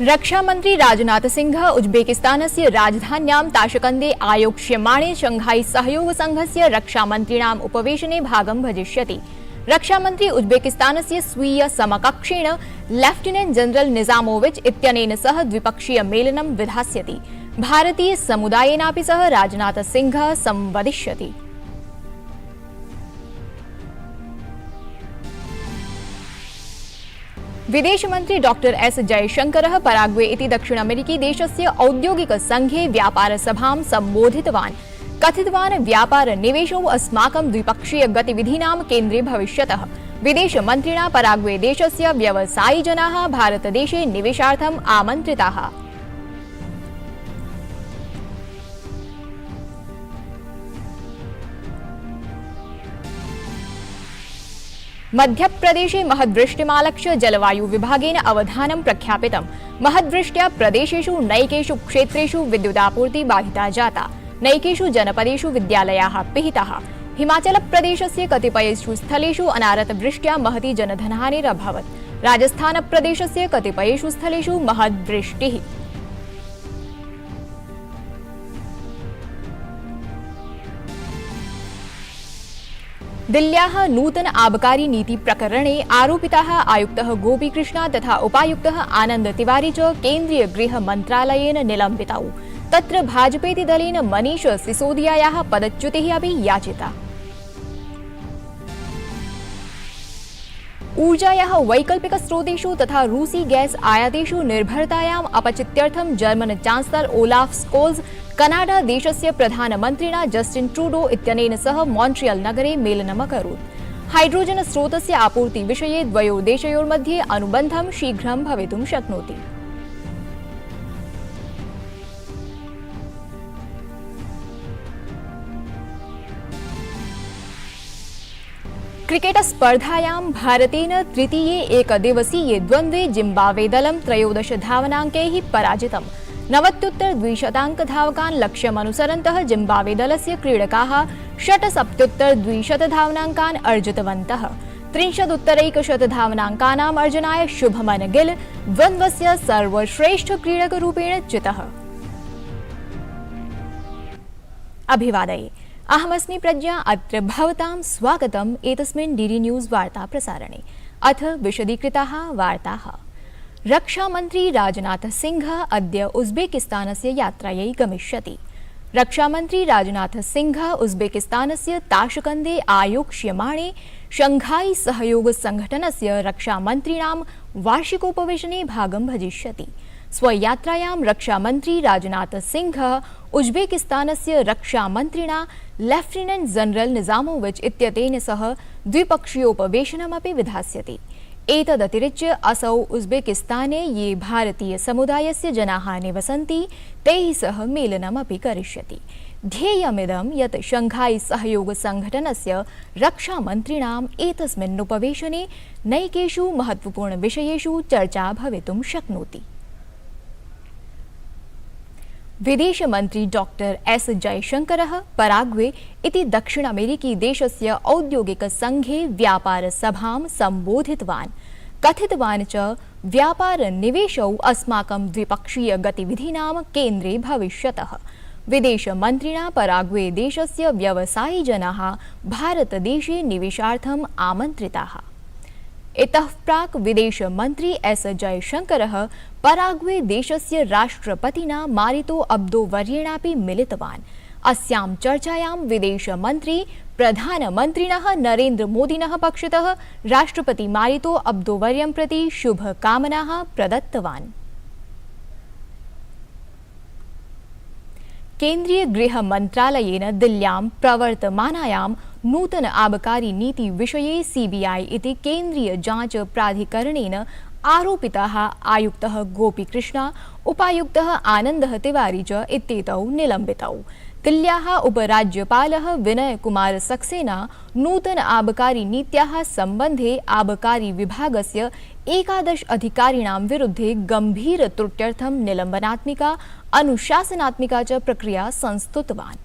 रक्षामंत्री राजनाथ सिंह उज्बेकिस्तानस्य राजधान्यां ताशकन्दे आयोक्ष्यमाणे शंघाई सहयोग संघस्य रक्षामन्त्रिणाम् उपवेशने भागं भजिष्यति। रक्षामंत्री उज्बेकिस्तानस्य स्वीय समकक्षेण लेफ्टिनेंट जनरल निजामोविच इत्यनेन सह द्विपक्षीय मेलनं विधास्यति। भारतीय समुदायेनापि सह राजनाथ सिंह संवदिष्यति। विदेश मंत्री डॉक्टर एस जयशंकरः पराग्वे इति दक्षिण अमेरिकी देशस्य औद्योगिक संघे व्यापार सभां सम्बोधितवान्। कथितवान् व्यापार निवेशौ अस्माकं द्विपक्षीय गतिविधीनां केन्द्रे भविष्यतः। विदेश मन्त्रिणा पराग्वे देशस्य व्यवसायी जनाः भारतदेशे निवेशार्थम् आमन्त्रिताः। मध्यप्रदेशे महद्वृष्टिमालक्ष्य जलवायु विभागेन अवधानं प्रख्यापितम्। महद्वृष्ट्या प्रदेशेषु नैकेषु क्षेत्रेषु विद्युदापूर्ति बाधिता जाता। नैकेषु जनपदेषु विद्यालयाः पिहिताः। हिमाचलप्रदेशस्य कतिपयेषु स्थलेषु अनारतवृष्ट्या महती जनधनहानिरभवत्। राजस्थानप्रदेशस्य कतिपयेषु स्थलेषु महद्वृष्टिः। दिल्ल्याः नूतन आबकारी नीति प्रकरणे आरोपिताः आयुक्तः गोपीकृष्णा तथा उपायुक्तः आनंद तिवारी च केन्द्रीय गृह मन्त्रालयेन निलम्बितौ। तत्र भाजपेति दलेन मनीष सिसोदियायाः पदच्युतिः अपि याचिता। ऊर्जायाः वैकल्पिक स्रोतेषु तथा रूसी गैस आयातेषु निर्भरतायाम् अपचित्यर्थं German chancellor Olaf Scholz Canada देशस्य प्रधानमन्त्रिणा जस्टिन ट्रूडो इत्यनेन सह मॉन्ट्रियल नगरे मेलनम् अकरोत्। हाइड्रोजन स्रोतस्य आपूर्ति विषये द्वयोः देशयोर्मध्ये अनुबन्धं शीघ्रं भवितुं शक्नोति। क्रिकेट स्पर्धायां भारतेन तृतीये एकदिवसीये द्वन्द्वे जिम्बाब्वे दलं 13 धावनाङ्कैः पराजितम्। 90-द्विशताङ्क धावकान् लक्ष्यमनुसरन्तः जिम्बाब्वे दलस्य क्रीडकाः 67-200 धावनाङ्कान् अर्जितवन्तः। 30-100 धावनाङ्कानाम् अर्जनाय शुभमन गिल द्वन्द्वस्य सर्वश्रेष्ठ क्रीडकरूपेण चितः। अभिवादये, अहमस्मि प्रज्ञा। अत्र भवतां स्वागतम् एतस्मिन् डीडी न्यूज़ वार्ता प्रसारणे। अथ विशदीकृताः वार्ताः। रक्षामन्त्री राजनाथ सिंह अद्य उज्बेकिस्तानस्य यात्रायै गमिष्यति। रक्षामन्त्री राजनाथ सिंह उज्बेकिस्तानस्य ताशकन्दे आयोक्ष्यमाणे शंघाई सहयोग संघटनस्य रक्षामन्त्रिणां वार्षिकोपवेशने भागं भजिष्यति। स्वयात्रायां रक्षामन्त्री Rajnath Singh उज्बेकिस्तानस्य रक्षामन्त्रिणा lieutenant general Nizamovich इत्यतेन सह द्विपक्षीयोपवेशनमपि विधास्यति। एतदतिरिच्य असौ उज्बेकिस्ताने ये भारतीय समुदायस्य जनाः निवसन्ति तैः सह मेलनमपि करिष्यति। ध्येयमिदं यत् शंघाई सहयोग संघटनस्य रक्षामन्त्रिणाम् एतस्मिन् उपवेशने नैकेषु महत्वपूर्णविषयेषु चर्चा भवितुं शक्नोति। विदेश मंत्री डॉक्टर एस जयशंकरः पराग्वे इति दक्षिण अमेरिकी देशस्य औद्योगिक संघे व्यापार सभां सम्बोधितवान्। कथितवान् च व्यापार निवेशौ अस्माकं द्विपक्षीय गतिविधीनां केन्द्रे भविष्यतः। विदेश मन्त्रिणा पराग्वे देशस्य व्यवसायी जनाः भारतदेशे निवेशार्थम् आमन्त्रिताः। इतः प्राक् विदेश मंत्री एस जयशंकरः पराग्वे देशस्य राष्ट्रपतिना मारितो अब्दो वर्येणापि मिलितवान्। अस्यां चर्चायां विदेश मंत्री प्रधानमन्त्रिणः नरेन्द्र मोदिनः पक्षतः राष्ट्रपति मारितो अब्दो वर्यं प्रति शुभकामनाः प्रदत्तवान्। केन्द्रीय गृह मन्त्रालयेन दिल्ल्यां प्रवर्तमानायां नूतन आबकारी नीति विषये सीबीआई इति केन्द्रीय जांच प्राधिकरणेन आरोपिताः आयुक्तः गोपीकृष्णा उपायुक्तः आनन्दः तिवारी च इत्येतौ निलम्बितौ। दिल्ल्याः उपराज्यपालः विनय कुमार सक्सेना नूतन आबकारी नीत्याः सम्बन्धे आबकारी विभागस्य 11 अधिकारिणां विरुद्धे गंभीर त्रुट्यर्थं निलम्बनात्मिका अनुशासनात्मिका च प्रक्रिया संस्तुतवान्।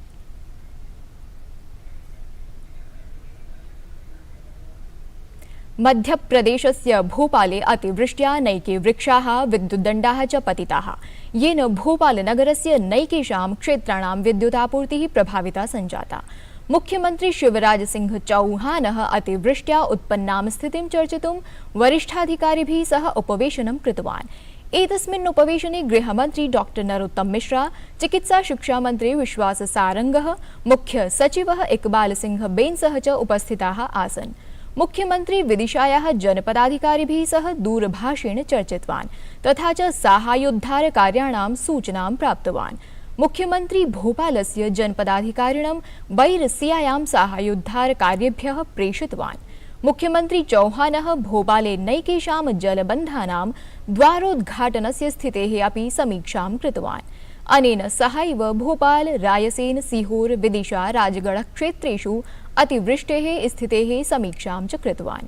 मध्यप्रदेशस्य भोपाले अतिवृष्ट्या नैके वृक्षाः विद्युद्दण्डाः च पतिताः, येन भोपालनगरस्य नैकेषां क्षेत्राणां विद्युतापूर्तिः प्रभाविता सञ्जाता। मुख्यमंत्री शिवराज सिंह चौहानः अतिवृष्ट्या उत्पन्नां स्थितिं चर्चितुं वरिष्ठाधिकारिभिः सह उपवेशनं कृतवान्। एतस्मिन् उपवेशने गृहमन्त्री डॉक्टर नरोत्तम मिश्रा, चिकित्सा शिक्षा मंत्री विश्वास सारंगः, मुख्य सचिवः इकबाल सिंह बेंसः च उपस्थिताः आसन्। मुख्यमंत्री विदिशायाः जनपदाधिकारिभिः सह दूरभाषेण चर्चितवान् तथा च साहाय्योद्धारकार्याणां सूचनां प्राप्तवान्। मुख्यमंत्री भोपालस्य जनपदाधिकारिणं बैरसियायां साहाय्योद्धारकार्येभ्यः प्रेषितवान्। मुख्यमंत्री चौहानः भोपाले नैकेषां जलबन्धानां द्वारोद्घाटनस्य स्थितेः अपि समीक्षां कृतवान्। अनेन सहैव भोपाल, रायसेन, सीहोर, विदिशा, राजगढ़ क्षेत्रेषु अतिवृष्टेः स्थितेः समीक्षां च कृतवान्।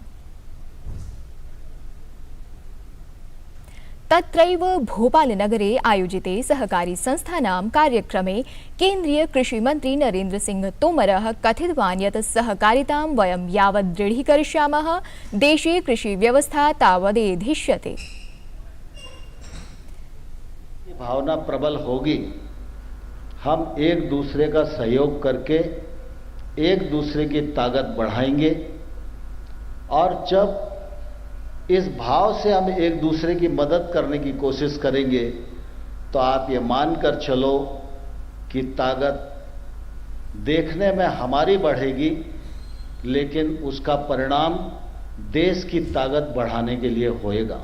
तत्रैव भोपालनगरे आयोजिते सहकारी संस्थानां कार्यक्रमे केन्द्रीय कृषि मंत्री नरेन्द्र सिंह तोमरः कथितवान् यत् सहकारितां वयं यावत् दृढीकरिष्यामः, देशे कृषि व्यवस्था तावदेधिष्यते। भावना प्रबल होगी, हम एक दूसरे का सहयोग करके एक दूसरे की ताकत बढ़ाएंगे और जब इस भाव से हम एक दूसरे की मदद करने की कोशिश करेंगे तो आप ये मानकर चलो कि ताकत देखने में हमारी बढ़ेगी, लेकिन उसका परिणाम देश की ताकत बढ़ाने के लिए होएगा।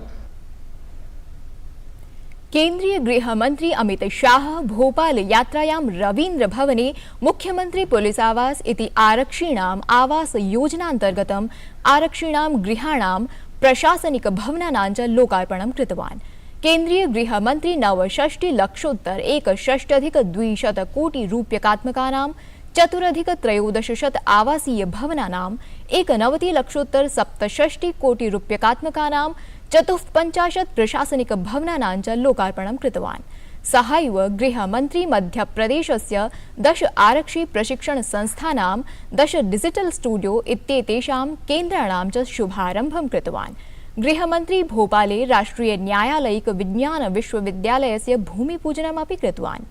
केन्द्रीय गृहमंत्री अमित शाह भोपाल यात्रायां रवीन्द्र भवने मुख्यमंत्री पुलिस आवास इति आरक्षीणाम् आवास योजनान्तर्गतम् आरक्षीणां गृहाणां प्रशासनिक भवनानां च लोकार्पणं कृतवान्। केन्द्रीय गृहमंत्री 69,61,200 कोटि रूप्यकात्मकानां 4,13,000 आवासीय भवनानां 91,67 कोटि रूप्यकात्मकानां 54 प्रशासनिक भवनानां च लोकार्पणं कृतवान्। सहैव गृहमंत्री मध्यप्रदेशस्य 10 आरक्षि प्रशिक्षण संस्थानां 10 डिजिटल स्टूडियो इत्येतेषां केन्द्राणां च शुभारम्भं कृतवान्। गृहमंत्री भोपाले राष्ट्रिय न्यायालयिक विज्ञान विश्वविद्यालयस्य भूमिपूजनमपि कृतवान्।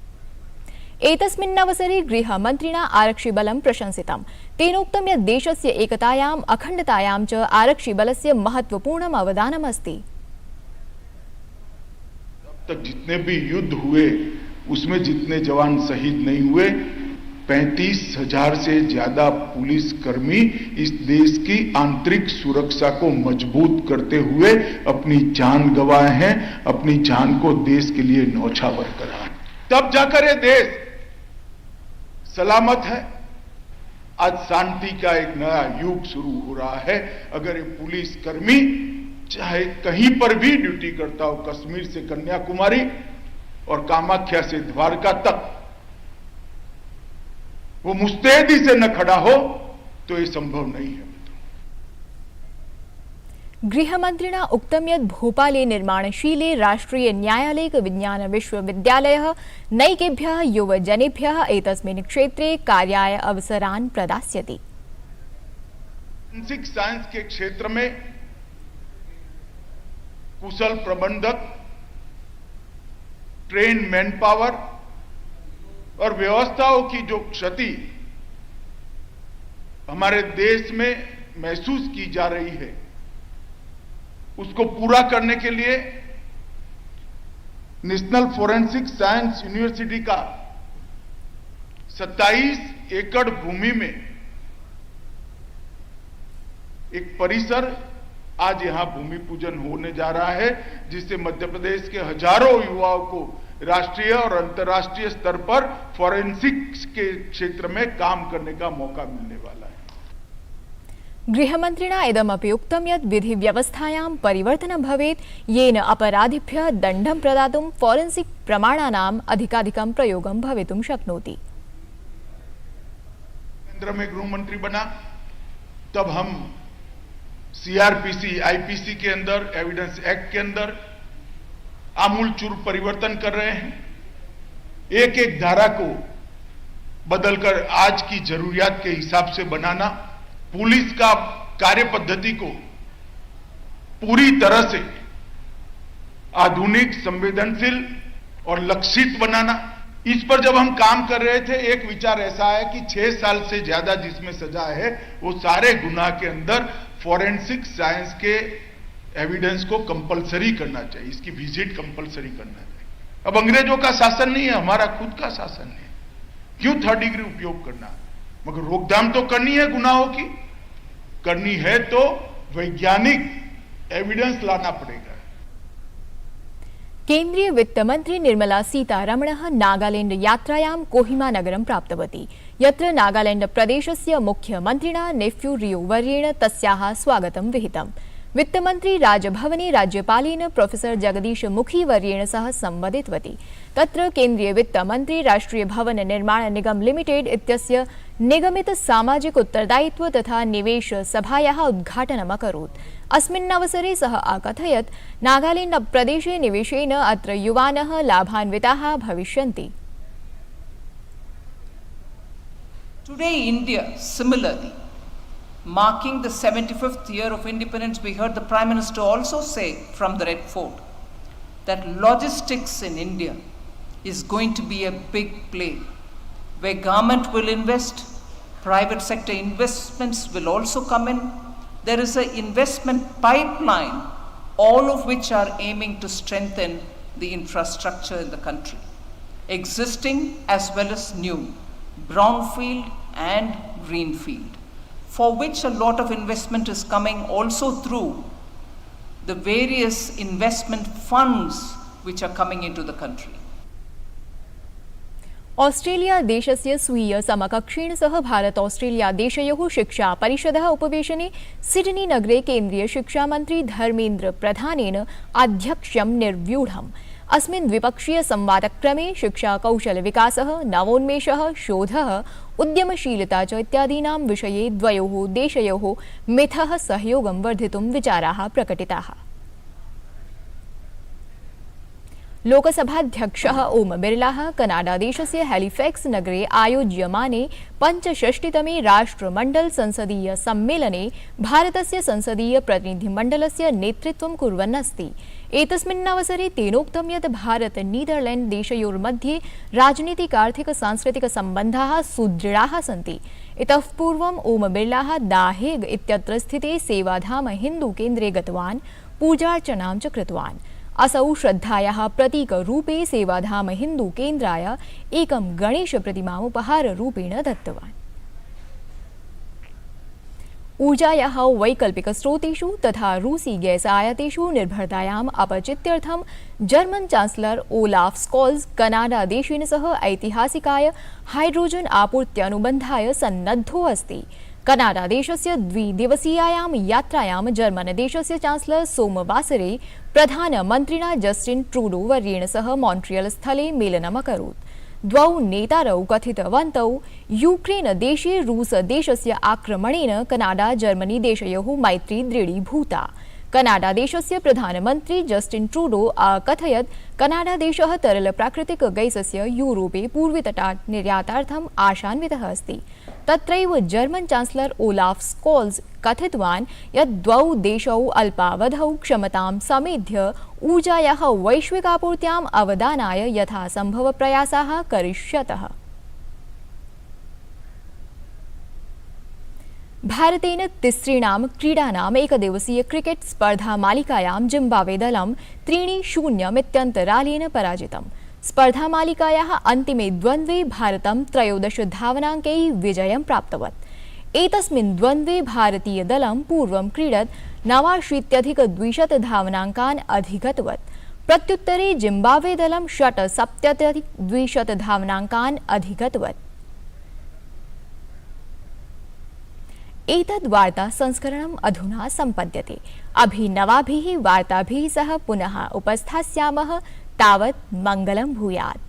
एतस्मिन्नवसरे गृहमन्त्रिणा आरक्षिबलं प्रशंसितं। तेनोक्तं यत् देशस्य एकतायाम्, अखण्डतायां च आरक्षिबलस्य महत्वपूर्णम् अवदानमस्ति। अब तक जितने भी युद्ध हुए उसमें जितने जवान शहीद नहीं हुए, 35,000 से ज्यादा पुलिसकर्मी इस देश की आंतरिक सुरक्षा को मजबूत करते हुए अपनी जान गंवाए हैं, अपनी जान को देश के लिए न्यौछावर करा। तब जाकर ये देश सलामत है। आज शांति का एक नया युग शुरू हो रहा है। अगर ये पुलिसकर्मी चाहे कहीं पर भी ड्यूटी करता हो, कश्मीर से कन्याकुमारी और कामाख्या से द्वारका तक, वो मुस्तैदी से न खड़ा हो तो ये संभव नहीं है। गृहमन्त्रिणा उक्तं यत् भोपाले निर्माणशीले राष्ट्रिय न्यायालयिक विज्ञान विश्वविद्यालयः नैकेभ्यः युवजनेभ्यः एतस्मिन् क्षेत्रे कार्याय अवसरान् प्रदास्यति। फोरेंसिक साइंस के क्षेत्र में कुशल प्रबंधक, ट्रेन मैन पावर और व्यवस्थाओं की जो क्षति हमारे देश में महसूस की जा रही है, उसको पूरा करने के लिए नेशनल फोरेंसिक साइंस यूनिवर्सिटी का 27 एकड़ भूमि में एक परिसर आज यहां भूमि पूजन होने जा रहा है, जिससे मध्य प्रदेश के हजारों युवाओं को राष्ट्रीय और अंतर्राष्ट्रीय स्तर पर फोरेंसिक्स के क्षेत्र में काम करने का मौका मिलने वाला है। गृहमन्त्रिणा इदमपि उक्तं यत् विधिव्यवस्थायां परिवर्तनं भवेत्, येन अपराधिभ्यः दण्डं प्रदातुं फोरेंसिक प्रमाणानाम् अधिकाधिकं प्रयोगं भवितुं शक्नोति। केंद्र में गृहमंत्री बना तब हम सीआरपीसी, आईपीसी के अंदर, एविडेंस एक्ट के अंदर आमूलचूल परिवर्तन कर रहे हैं। एक एक धारा को बदलकर आज की जरूरियात के हिसाब से बनाना, पुलिस का कार्य पद्धति को पूरी तरह से आधुनिक, संवेदनशील और लक्षित बनाना। इस पर जब हम काम कर रहे थे, एक विचार ऐसा है कि 6 साल से ज्यादा जिसमें सजा है वो सारे गुनाह के अंदर फॉरेंसिक साइंस के एविडेंस को कंपलसरी करना चाहिए, इसकी विजिट कंपलसरी करना चाहिए। अब अंग्रेजों का शासन नहीं है, हमारा खुद का शासन है, क्यों 3rd डिग्री उपयोग करना? मगर रोकथाम तो करनी है, गुनाहों की करनी है तो वैज्ञानिक एविडेंस लाना पड़ेगा। केन्द्रीय वित्त मंत्री निर्मला सीतारमणः नागालैंड यात्रायां कोहिमा नगरं प्राप्तवती, यत्र नागालैंड प्रदेशस्य मुख्यमन्त्रिणा नेफ्यू रियो वर्येण तस्याः स्वागतं विहितम्। वित्तमन्त्री राजभवने राज्यपालेन प्रोफेसर जगदीश मुखी वर्येण सह संवदितवती। तत्र केन्द्रीय वित्तमन्त्री राष्ट्रिय भवन निर्माण निगम लिमिटेड इत्यस्य निगमित सामाजिक उत्तरदायित्व तथा निवेश सभायाः उद्घाटनम् अकरोत्। अस्मिन् अवसरे सः अकथयत् नागालैंड प्रदेशे निवेशेन अत्र युवानः लाभान्विताः भविष्यन्ति। Today India similarly marking the 75th year of independence, we heard the Prime Minister also say from the Red Fort that logistics in India is going to be a big play where government will invest, private sector investments will also come in. There is an investment pipeline, all of which are aiming to strengthen the infrastructure in the country, existing as well as new, brownfield and greenfield, for which a lot of investment is coming also through the various investment funds which are coming into the country. Australia देशस्य स्वीय समकक्षेण सह Bharat Australia देशयोः शिक्षा परिषदः उपवेशने Sydney नगरे केन्द्रीय शिक्षा मन्त्री धर्मेन्द्र प्रधानेन आध्यक्ष्यं निर्व्यूढम्। अस्मिन् द्विपक्षीय संवादक्रमे शिक्षा कौशल विकासः, नवोन्मेषः, शोधः, उद्यमशीलता च इत्यादीनां विषये द्वयोः देशयोः मिथः सहयोगं वर्धितुं विचाराः प्रकटिताः। लोकसभाध्यक्षः ओम बिरलाः कनाडादेशस्य हैलिफैक्स नगरे आयोज्यमाने 65तमे राष्ट्रमण्डल संसदीय सम्मेलने भारतस्य संसदीय प्रतिनिधिमण्डलस्य नेतृत्वं कुर्वन् अस्ति। एतस्मिन् अवसरे तेनोक्तं यत् भारत नीदरलैंड देशयोर्मध्ये राजनीतिकार्थिक सांस्कृतिक सम्बन्धाः सुदृढाः सन्ति। इतः पूर्वम् ओम बिरलाः द हेग इत्यत्र स्थिते सेवाधाम हिन्दू केन्द्रे गतवान्, पूजार्चनां च कृतवान्। असौ श्रद्धायाः प्रतीकरूपे सेवाधाम हिन्दू केन्द्राय एकं गणेश प्रतिमाम् उपहाररूपेण दत्तवान्। ऊर्जायाः वैकल्पिकस्रोतेषु तथा रूसी गैस आयातेषु निर्भरतायाम् अपचित्यर्थं German chancellor Olaf Scholz Canada देशेन सह ऐतिहासिकाय हाइड्रोजन आपूर्त्यनुबन्धाय सन्नद्धो अस्ति। कनाडा देशस्य 2 दिवसीयायां यात्रायां जर्मन देशस्य चांसलर सोमवासरे प्रधानमन्त्रिणा जस्टिन ट्रूडो वर्येण सह मॉन्ट्रियल स्थले मेलनम् अकरोत्। द्वौ नेतारौ कथितवन्तौ यूक्रेन देशे रूस देशस्य आक्रमणेन कनाडा जर्मनी देशयोः मैत्री दृढीभूता। कनाडा देशस्य प्रधानमन्त्री जस्टिन ट्रूडो अकथयत् कनाडा देशः तरल प्राकृतिक गैसस्य यूरोपे पूर्वतटात् निर्यातार्थम् आशान्वितः अस्ति। तत्रैव जर्मन चांसलर ओलाफ स्कोल्ज कथितवान् यत् द्वौ देशौ अल्पावधौ क्षमतां समेध्य ऊर्जायाः वैश्विकापूर्त्याम् अवदानाय यथासम्भव प्रयासाः करिष्यतः। भारतेन तिसृणां क्रीडानाम् एकदिवसीय क्रिकेट स्पर्धा मालिकायां जिम्बाब्वे दलं 3-0 इत्यन्तरालेन पराजितम्। स्पर्धा मालिकायाः अन्तिमे द्वन्द्वे भारतं 13 धावनाङ्कैः विजयं प्राप्तवत्। एतस्मिन् द्वन्द्वे भारतीय दलं पूर्वं क्रीडत् 89,200 धावनाङ्कान् अधिगतवत्। प्रत्युत्तरे जिम्बाब्वे दलं 67,200 धावनाङ्कान् अधिगतवत्। एतद् वार्ता संस्करणम् अधुना सम्पद्यते। अभिनवाभिः वार्ताभिः सह पुनः उपस्थास्यामः। तावत् मङ्गलं भूयात्।